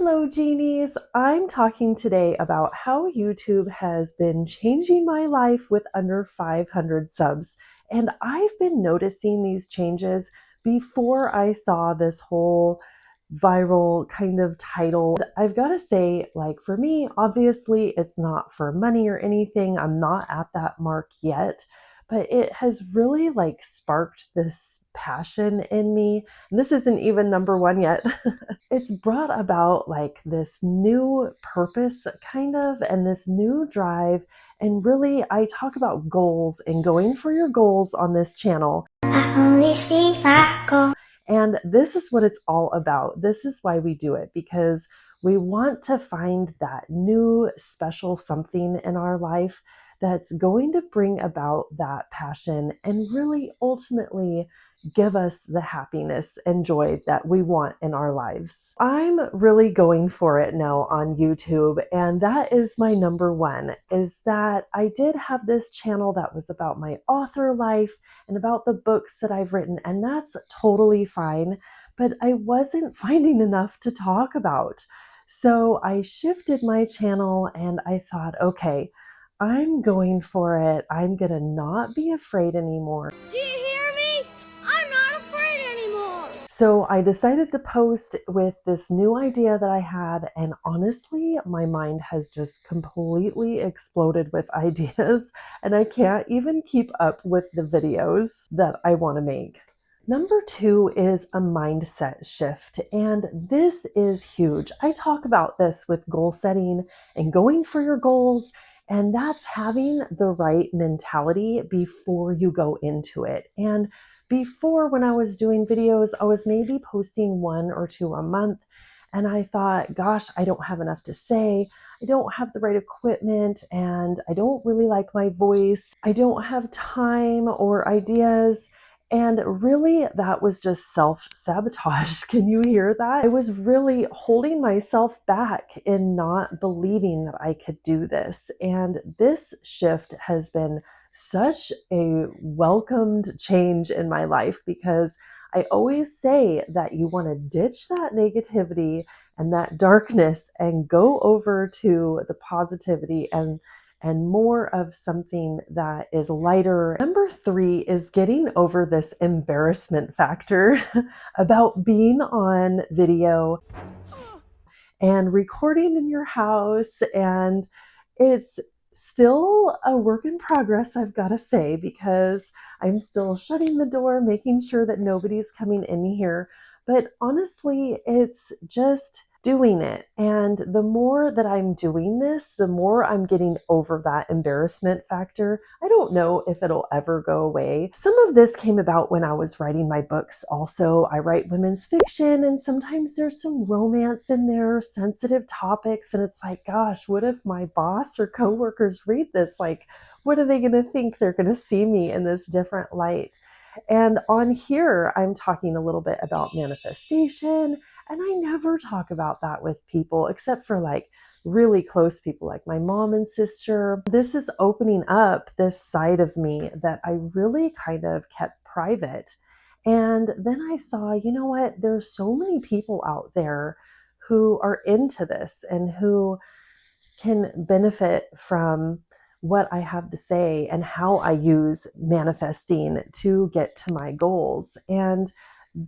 Hello, genies. I'm talking today about how YouTube has been changing my life with under 500 subs. And I've been noticing these changes before I saw this whole viral kind of title. I've got to say, like, for me, obviously, it's not for money or anything. I'm not at that mark yet. But it has really like sparked this passion in me. And this isn't even number one yet. It's brought about like this new purpose kind of, and this new drive. And really, I talk about goals and going for your goals on this channel. I only see my goal. And this is what it's all about. This is why we do it, because we want to find that new special something in our life that's going to bring about that passion and really ultimately give us the happiness and joy that we want in our lives. I'm really going for it now on YouTube, and that is my number one, is that I did have this channel that was about my author life and about the books that I've written, and that's totally fine, but I wasn't finding enough to talk about. So I shifted my channel and I thought, okay, I'm going for it. I'm gonna not be afraid anymore. Do you hear me? I'm not afraid anymore. So I decided to post with this new idea that I had, and honestly, my mind has just completely exploded with ideas, and I can't even keep up with the videos that I want to make. Number two is a mindset shift, and this is huge. I talk about this with goal setting and going for your goals, and that's having the right mentality before you go into it. And before, when I was doing videos, I was maybe posting 1 or 2 a month, and I thought, gosh, I don't have enough to say. I don't have the right equipment, and I don't really like my voice. I don't have time or ideas. And really, that was just self-sabotage. Can you hear that? I was really holding myself back in not believing that I could do this. And this shift has been such a welcomed change in my life, because I always say that you want to ditch that negativity and that darkness and go over to the positivity and more of something that is lighter. Number three is getting over this embarrassment factor about being on video and recording in your house. And it's still a work in progress, I've got to say, because I'm still shutting the door, making sure that nobody's coming in here. But honestly, it's just doing it. And the more that I'm doing this, the more I'm getting over that embarrassment factor. I don't know if it'll ever go away. Some of this came about when I was writing my books. Also, I write women's fiction, and sometimes there's some romance in there, sensitive topics. And it's like, gosh, what if my boss or coworkers read this? Like, what are they going to think? They're going to see me in this different light. And on here, I'm talking a little bit about manifestation, and I never talk about that with people except for like really close people like my mom and sister. This is opening up this side of me that I really kind of kept private. And then I saw, you know what, there's so many people out there who are into this and who can benefit from what I have to say and how I use manifesting to get to my goals. And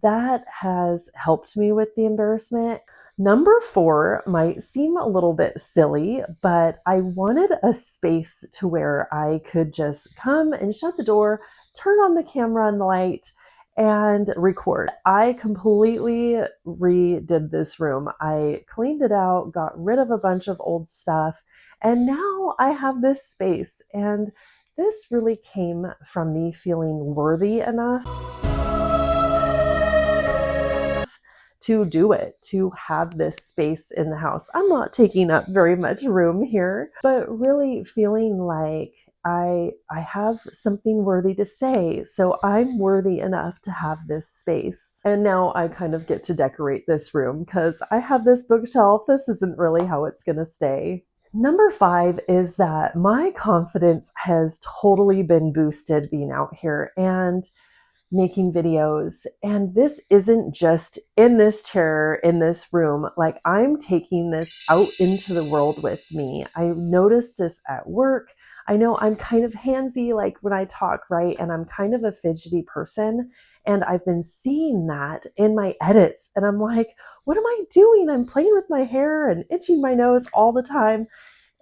that has helped me with the embarrassment. Number four might seem a little bit silly, but I wanted a space to where I could just come and shut the door, turn on the camera and the light, and record. I completely redid this room. I cleaned it out, got rid of a bunch of old stuff, and now I have this space. And this really came from me feeling worthy enough to do it, to have this space in the house. I'm not taking up very much room here, but really feeling like I have something worthy to say, so I'm worthy enough to have this space. And now I kind of get to decorate this room because I have this bookshelf. This isn't really how it's gonna stay. Number five is that my confidence has totally been boosted being out here, and making videos. And this isn't just in this chair, in this room. Like, I'm taking this out into the world with me. I noticed this at work. I know I'm kind of handsy, like when I talk, right? And I'm kind of a fidgety person. And I've been seeing that in my edits. And I'm like, what am I doing? I'm playing with my hair and itching my nose all the time.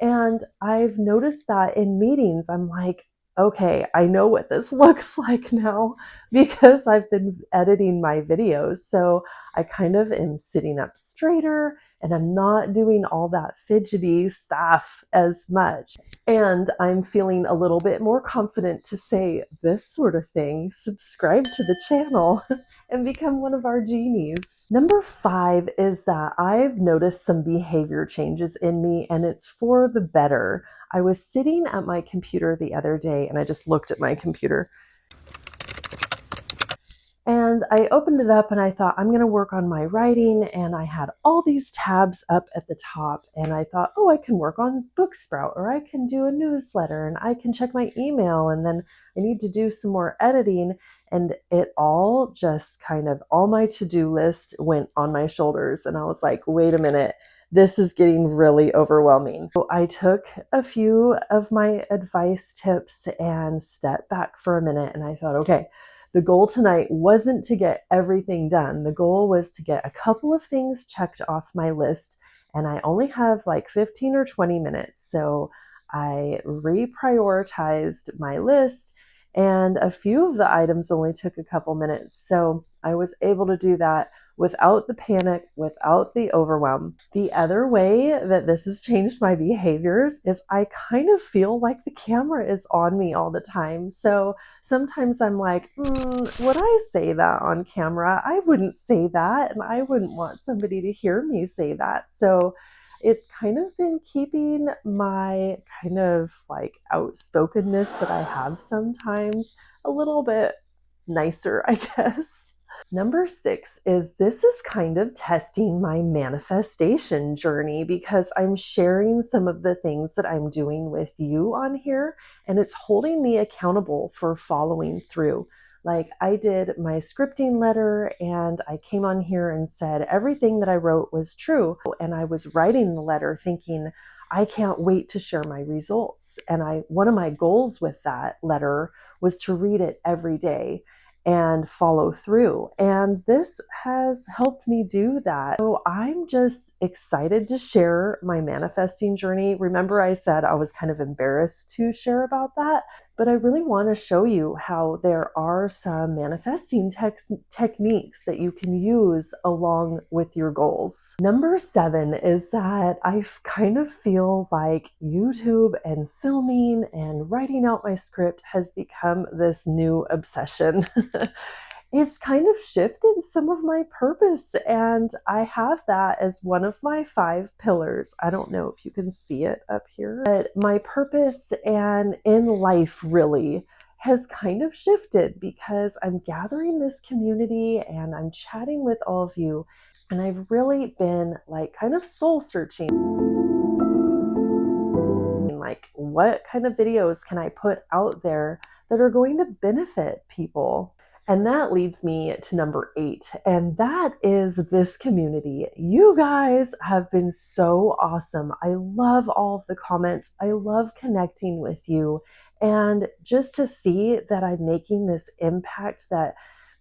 And I've noticed that in meetings, I'm like, okay, I know what this looks like now because I've been editing my videos. So I kind of am sitting up straighter and I'm not doing all that fidgety stuff as much. And I'm feeling a little bit more confident to say this sort of thing. Subscribe to the channel and become one of our genies. Number 5 is that I've noticed some behavior changes in me, and it's for the better. I was sitting at my computer the other day and I just looked at my computer. And I opened it up and I thought, I'm going to work on my writing. And I had all these tabs up at the top. And I thought, oh, I can work on Booksprout, or I can do a newsletter, and I can check my email. And then I need to do some more editing. And it all just kind of, all my to-do list went on my shoulders. And I was like, wait a minute. This is getting really overwhelming. So I took a few of my advice tips and stepped back for a minute. And I thought, okay, the goal tonight wasn't to get everything done. The goal was to get a couple of things checked off my list. And I only have like 15 or 20 minutes. So I reprioritized my list, and a few of the items only took a couple minutes. So I was able to do that without the panic, without the overwhelm. The other way that this has changed my behaviors is I kind of feel like the camera is on me all the time. So sometimes I'm like, would I say that on camera? I wouldn't say that, and I wouldn't want somebody to hear me say that. So it's kind of been keeping my kind of like outspokenness that I have sometimes a little bit nicer, I guess. Number 6 is this is kind of testing my manifestation journey, because I'm sharing some of the things that I'm doing with you on here, and it's holding me accountable for following through. Like, I did my scripting letter and I came on here and said everything that I wrote was true. And I was writing the letter thinking, I can't wait to share my results. And one of my goals with that letter was to read it every day and follow through. And this has helped me do that. So I'm just excited to share my manifesting journey. Remember, I said I was kind of embarrassed to share about that, but I really want to show you how there are some manifesting techniques that you can use along with your goals. Number 7 is that I kind of feel like YouTube and filming and writing out my script has become this new obsession. It's kind of shifted some of my purpose, and I have that as one of my 5 pillars. I don't know if you can see it up here, but my purpose and in life really has kind of shifted because I'm gathering this community and I'm chatting with all of you, and I've really been like kind of soul searching, like what kind of videos can I put out there that are going to benefit people. And that leads me to number 8, and that is this community. You guys have been so awesome. I love all of the comments. I love connecting with you, and just to see that I'm making this impact, that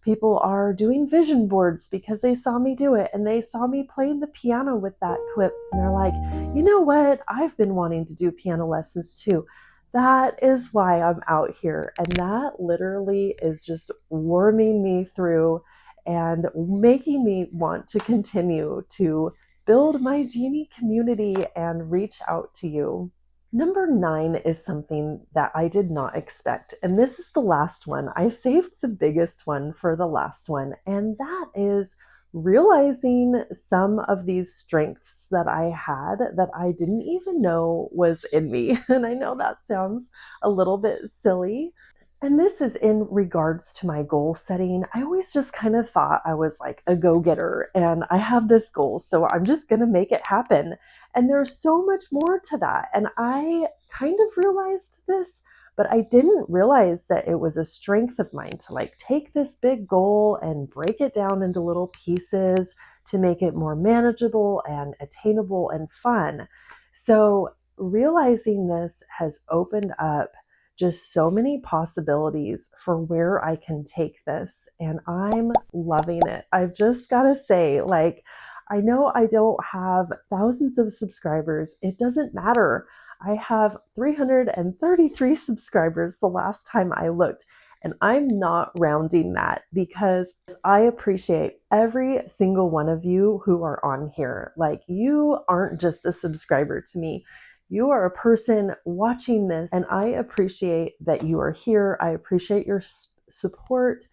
people are doing vision boards because they saw me do it and they saw me playing the piano with that clip, and they're like, you know what? I've been wanting to do piano lessons too. That is why I'm out here. And that literally is just warming me through and making me want to continue to build my genie community and reach out to you. Number 9 is something that I did not expect. And this is the last one. I saved the biggest one for the last one. And that is realizing some of these strengths that I had that I didn't even know was in me. And I know that sounds a little bit silly. And this is in regards to my goal setting. I always just kind of thought I was like a go-getter and I have this goal, so I'm just going to make it happen. And there's so much more to that. And I kind of realized this, but I didn't realize that it was a strength of mine to like take this big goal and break it down into little pieces to make it more manageable and attainable and fun. So realizing this has opened up just so many possibilities for where I can take this, and I'm loving it. I've just got to say, like, I know I don't have thousands of subscribers. It doesn't matter. I have 333 subscribers the last time I looked, and I'm not rounding that because I appreciate every single one of you who are on here. Like, you aren't just a subscriber to me. You are a person watching this, and I appreciate that you are here. I appreciate your support,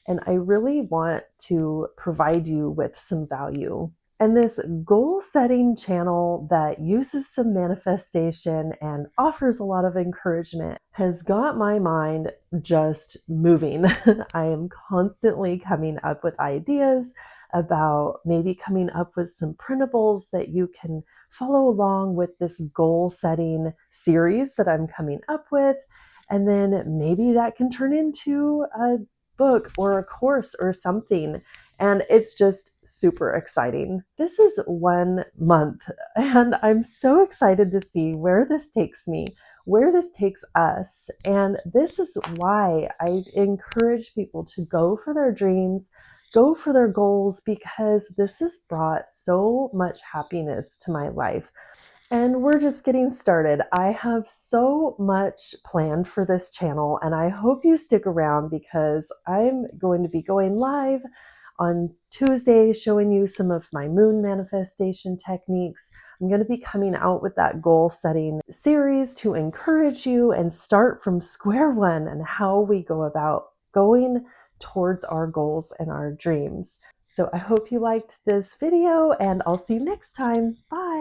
and I really want to provide you with some value. And this goal setting channel that uses some manifestation and offers a lot of encouragement has got my mind just moving. I am constantly coming up with ideas about maybe coming up with some printables that you can follow along with this goal setting series that I'm coming up with. And then maybe that can turn into a book or a course or something. And it's just super exciting. This is 1 month, and I'm so excited to see where this takes me, where this takes us. And this is why I encourage people to go for their dreams, go for their goals, because this has brought so much happiness to my life. And we're just getting started. I have so much planned for this channel, and I hope you stick around because I'm going to be going live on Tuesday showing you some of my moon manifestation techniques. I'm going to be coming out with that goal setting series to encourage you and start from square one and how we go about going towards our goals and our dreams. So I hope you liked this video, and I'll see you next time. Bye.